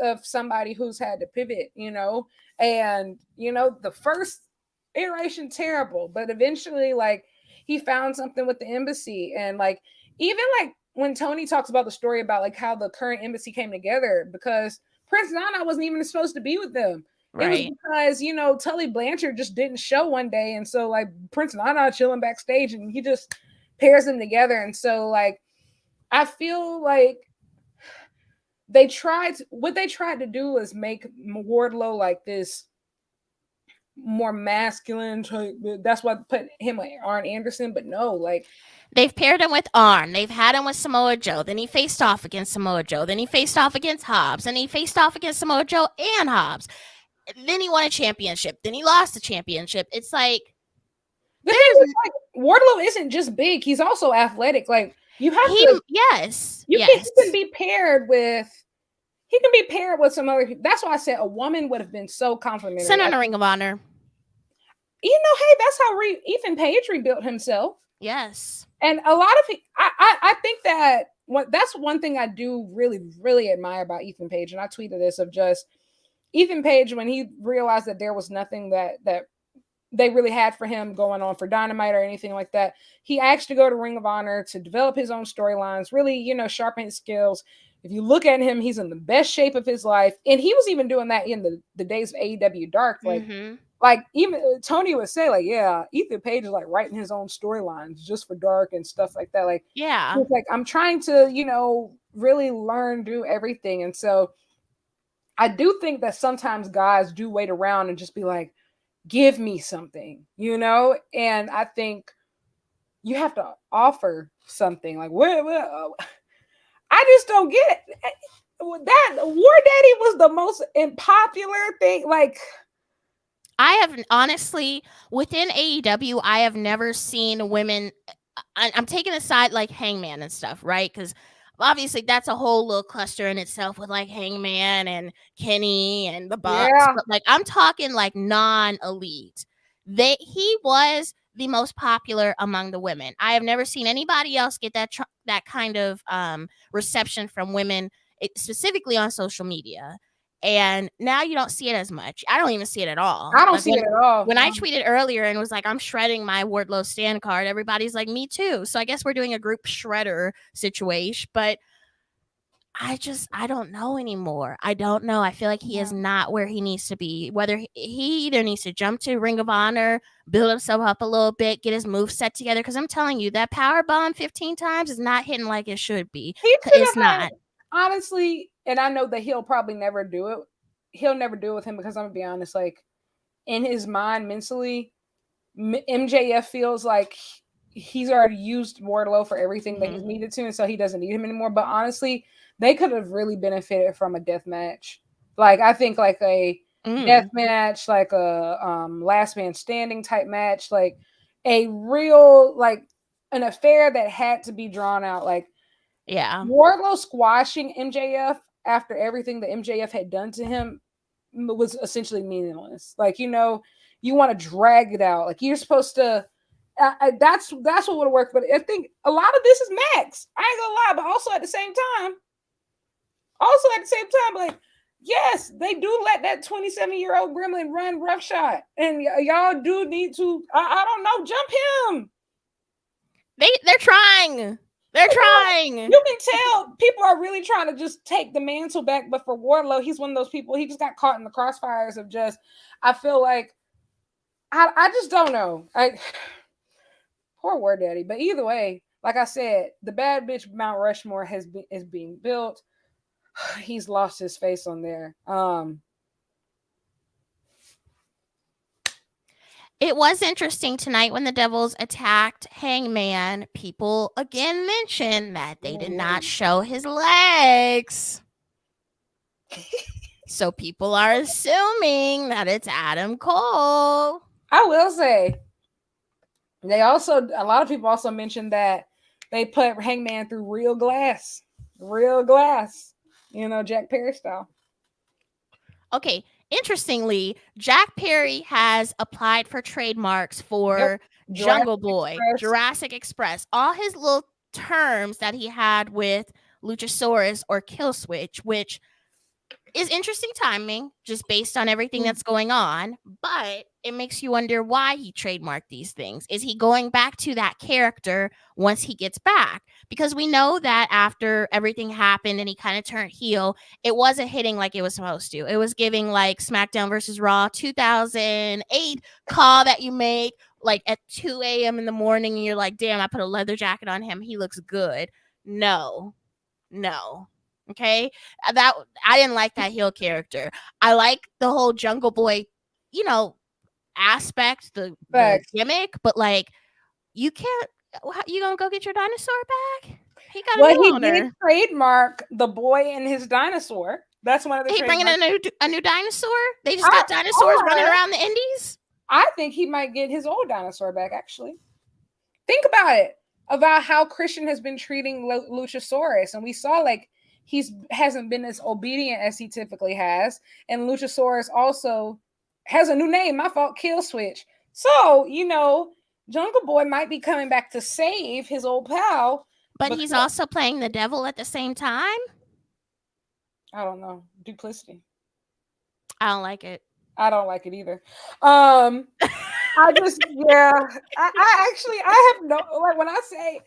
of somebody who's had to pivot, you know, and, you know, the first iteration terrible, but eventually, like, he found something with the embassy. And like, even like when Tony talks about the story about like how the current embassy came together, because Prince Nana wasn't even supposed to be with them. Right. It was because, you know, Tully Blanchard just didn't show one day. And so like Prince Nana chilling backstage and he just pairs them together. And so like, I feel like what they tried to do is make Wardlow like this more masculine. That's why I put him with Arn Anderson, but no, like they've paired him with Arn. They've had him with Samoa Joe. Then he faced off against Samoa Joe. Then he faced off against Hobbs. And he faced off against Samoa Joe and Hobbs. Then he won a championship. Then he lost the championship. It's like, like Wardlow isn't just big; he's also athletic. Like you have to, he can be paired with. He can be paired with some other. That's why I said a woman would have been so complimentary. Send on a Ring of Honor. You know, hey, that's how Ethan Page rebuilt himself. Yes, and a lot of I think that that's one thing I do really, really admire about Ethan Page, and I tweeted this of just Ethan Page when he realized that there was nothing that they really had for him going on for Dynamite or anything like that. He asked to go to Ring of Honor to develop his own storylines, really, you know, sharpen his skills. If you look at him, he's in the best shape of his life. And he was even doing that in the days of AEW Dark. Like, like even Tony would say, like, yeah, Ethan Page is like writing his own storylines just for Dark and stuff like that. Like, yeah, it's like, I'm trying to, you know, really learn, do everything. And so I do think that sometimes guys do wait around and just be like, give me something, you know? And I think you have to offer something. Like, I just don't get it. That War Daddy was the most unpopular thing. Like, I have honestly, within AEW, I have never seen women. I'm taking aside like Hangman and stuff, right? Because obviously that's a whole little cluster in itself with like Hangman and Kenny and the Bucks. Yeah. But like I'm talking like non-elite. He was the most popular among the women. I have never seen anybody else get that kind of reception from women, specifically on social media. And now you don't see it as much. I don't even see it at all. I don't see it at all. When I tweeted earlier and was like, I'm shredding my Wardlow stand card, everybody's like, me too. So I guess we're doing a group shredder situation. But I don't know anymore. I don't know. I feel like he is not where he needs to be. Whether he either needs to jump to Ring of Honor, build himself up a little bit, get his move set together. Because I'm telling you, that power bomb 15 times is not hitting like it should be. It's not. Honestly, and I know that he'll probably never do it. He'll never do it with him because I'm going to be honest, like in his mind, mentally, MJF feels like he's already used Wardlow for everything that he's needed to. And so he doesn't need him anymore. But honestly, they could have really benefited from a death match. Like, I think like a death match, like a last man standing type match, like a real, like an affair that had to be drawn out. Like, yeah, Wardlow squashing MJF after everything that MJF had done to him was essentially meaningless. Like, you know, you want to drag it out. Like, you're supposed to. That's what would have worked. But I think a lot of this is Max. I ain't gonna lie, but also at the same time, like, yes, they do let that 27-year-old gremlin run roughshod, and y'all do need to. I don't know, jump him. They're trying. They're trying. You can tell people are really trying to just take the mantle back. But for Wardlow, he's one of those people. He just got caught in the crossfires of just. I feel like I just don't know. Poor War Daddy. But either way, like I said, the bad bitch Mount Rushmore is being built. He's lost his face on there. It was interesting tonight when the Devils attacked Hangman. People again mentioned that they did not show his legs. So people are assuming that it's Adam Cole. I will say, a lot of people also mentioned that they put Hangman through real glass, Jack Perry style. Okay, interestingly, Jack Perry has applied for trademarks for Jungle Boy, Jurassic Express, all his little terms that he had with Luchasaurus or Killswitch, which is interesting timing just based on everything that's going on, but it makes you wonder why he trademarked these things. Is he going back to that character once he gets back? Because we know that after everything happened and he kind of turned heel, it wasn't hitting like it was supposed to. It was giving like SmackDown versus Raw 2008 call that you make like at 2 a.m. in the morning and you're like, damn, I put a leather jacket on him. He looks good. No. Okay, that I didn't like that heel character. I like the whole Jungle Boy, aspect, the gimmick, but like, you can't. You gonna go get your dinosaur back? He got a new owner. He did trademark the boy and his dinosaur. That's one of the. He bringing a new dinosaur. They just got dinosaurs running around the indies. I think he might get his old dinosaur back. Actually, think about it. About how Christian has been treating Luchasaurus, and we saw like. Hasn't been as obedient as he typically has, and Luchasaurus also has a new name. My fault, Killswitch. So Jungle Boy might be coming back to save his old pal, but he's also playing the devil at the same time. I don't know. Duplicity. I don't like it. I don't like it either. I just I have no like when I say.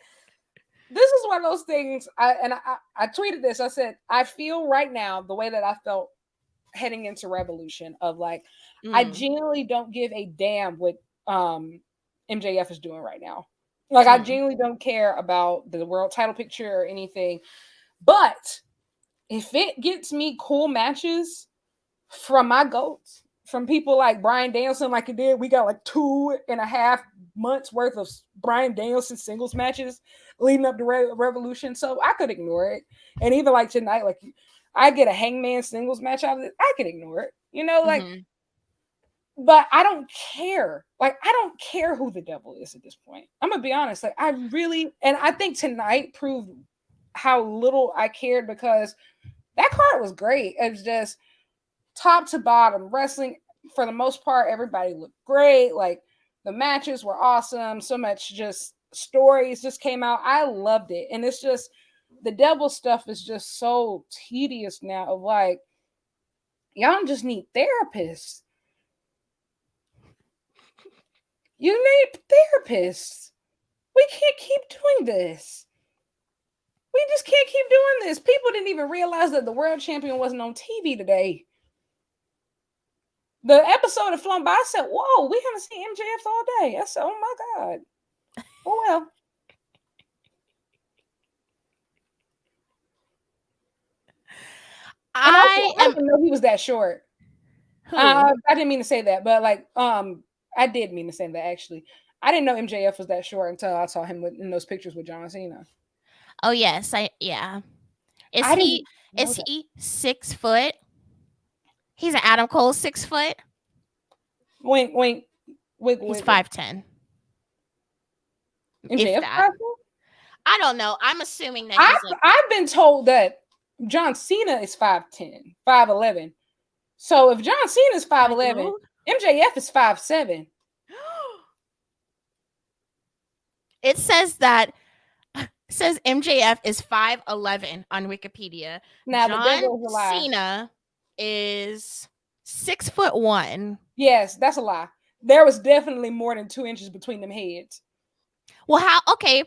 This is one of those things, I tweeted this. I said, I feel right now the way that I felt heading into Revolution of like, I genuinely don't give a damn what MJF is doing right now. Like, I genuinely don't care about the world title picture or anything. But if it gets me cool matches from my GOATs, from people like Bryan Danielson, like it did, we got like 2.5 months worth of Bryan Danielson singles matches leading up to Revolution, so I could ignore it. And even like tonight, like I get a Hangman singles match out of it, I could ignore it, but I don't care. Like, I don't care who the devil is at this point. I'm gonna be honest. Like, I think tonight proved how little I cared, because that card was great. It was just top to bottom wrestling for the most part. Everybody looked great. Like, the matches were awesome. So much just stories just came out. I loved it. And it's just, the devil stuff is just so tedious now of like, y'all just need therapists. You need therapists. We can't keep doing this. We just can't keep doing this. People didn't even realize that the world champion wasn't on TV today. The episode had flown by. I said, whoa, we haven't seen MJF all day. I said, oh my God. Oh, well. I didn't know he was that short. I didn't mean to say that, but like, I did mean to say that actually. I didn't know MJF was that short until I saw him in those pictures with John Cena. Oh yes, Is he 6 foot? He's an Adam Cole 6 foot. Wait. He's 5'10". MJF 5'10"? I don't know. I'm assuming that I've been told that John Cena is 5'10", 5'11". So if John Cena is 5'11", MJF is 5'7". It says MJF is 5'11" on Wikipedia. Now John Cena is 6'1". Yes, that's a lie. There was definitely more than 2 inches between them heads. Well, okay.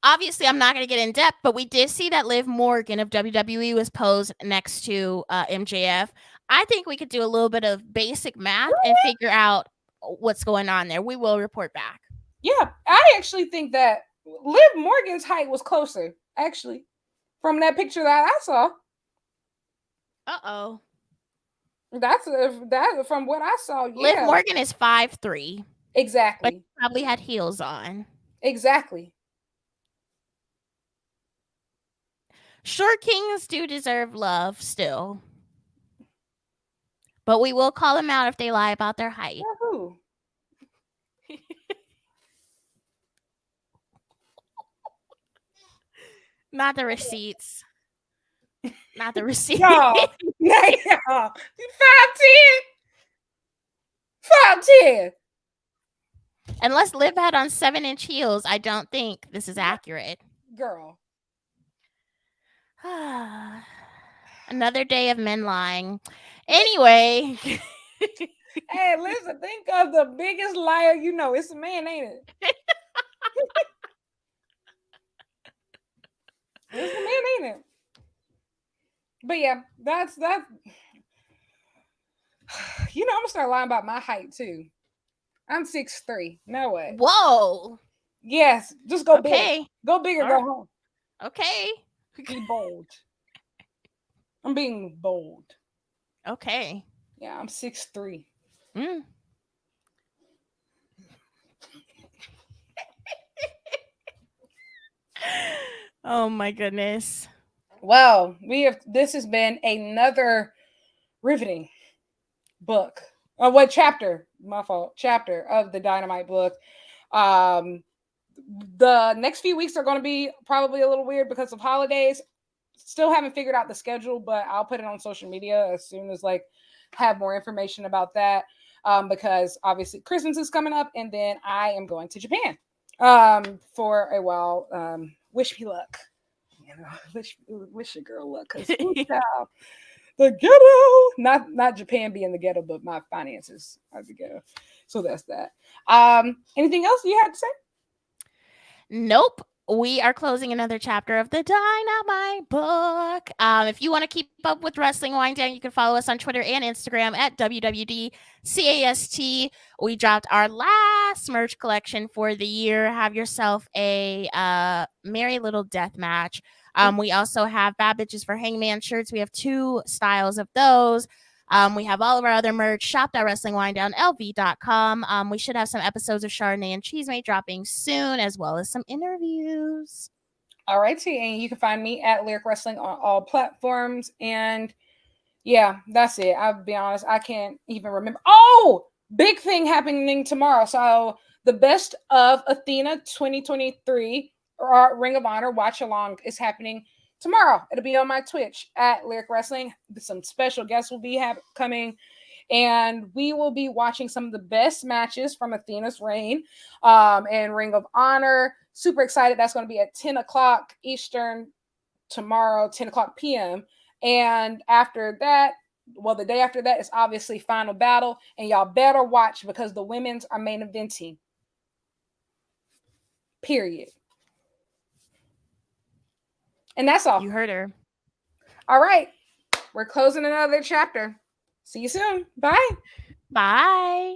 Obviously, I'm not going to get in depth, but we did see that Liv Morgan of WWE was posed next to MJF. I think we could do a little bit of basic math and figure out what's going on there. We will report back. Yeah, I actually think that Liv Morgan's height was closer, actually, from that picture that I saw. Uh-oh. That's that from what I saw. Yeah, Liv Morgan is 5'3", but exactly, probably had heels on. exactly. Sure, kings do deserve love still, but we will call them out if they lie about their height. Woohoo. Not the receipts. Not the receipts. Y'all, y'all, 5'10", 5'10". Unless Liv had on 7-inch heels, I don't think this is accurate. Girl. Another day of men lying. Anyway. Hey, listen, think of the biggest liar you know. It's a man, ain't it? It's a man, ain't it? But yeah, that's that. You know, I'm gonna start lying about my height too. I'm 6'3". No way. Whoa. Yes, just go big. Okay. Go big or All go right. home. Okay. Be bold. I'm being bold. Okay. Yeah, I'm 6'3". Oh my goodness. Well, this has been another riveting book. What chapter? My fault. Chapter of the Dynamite book. The next few weeks are going to be probably a little weird because of holidays. Still haven't figured out the schedule, but I'll put it on social media as soon as have more information about that. Because obviously Christmas is coming up, and then I am going to Japan for a while. Wish me luck. You know, wish your girl luck, because the ghetto, not Japan being the ghetto, but my finances are the ghetto. So that's that. Anything else you had to say? Nope. We are closing another chapter of the Dynamite book. If you want to keep up with Wrestling Wind Down, you can follow us on Twitter and Instagram at WWDCAST. We dropped our last merch collection for the year. Have yourself a merry little death match. We also have Bad Bitches for Hangman shirts. We have 2 styles of those. We have all of our other merch, shop.wrestlingwinddownlv.com. We should have some episodes of Chardonnay and Cheesemate dropping soon, as well as some interviews. All right, and you can find me at Lyric Wrestling on all platforms. And yeah, that's it. I'll be honest, I can't even remember. Oh, big thing happening tomorrow. So the Best of Athena 2023 or Ring of Honor watch along is happening tomorrow. It'll be on my Twitch at Lyric Wrestling. Some special guests will be coming, and we will be watching some of the best matches from Athena's reign and Ring of Honor. Super excited. That's going to be at 10 o'clock Eastern tomorrow, 10 o'clock p.m. And after that, well, the day after that is obviously Final Battle, and y'all better watch because the women's are main eventing. Period. And that's all. You heard her. All right. We're closing another chapter. See you soon. Bye. Bye.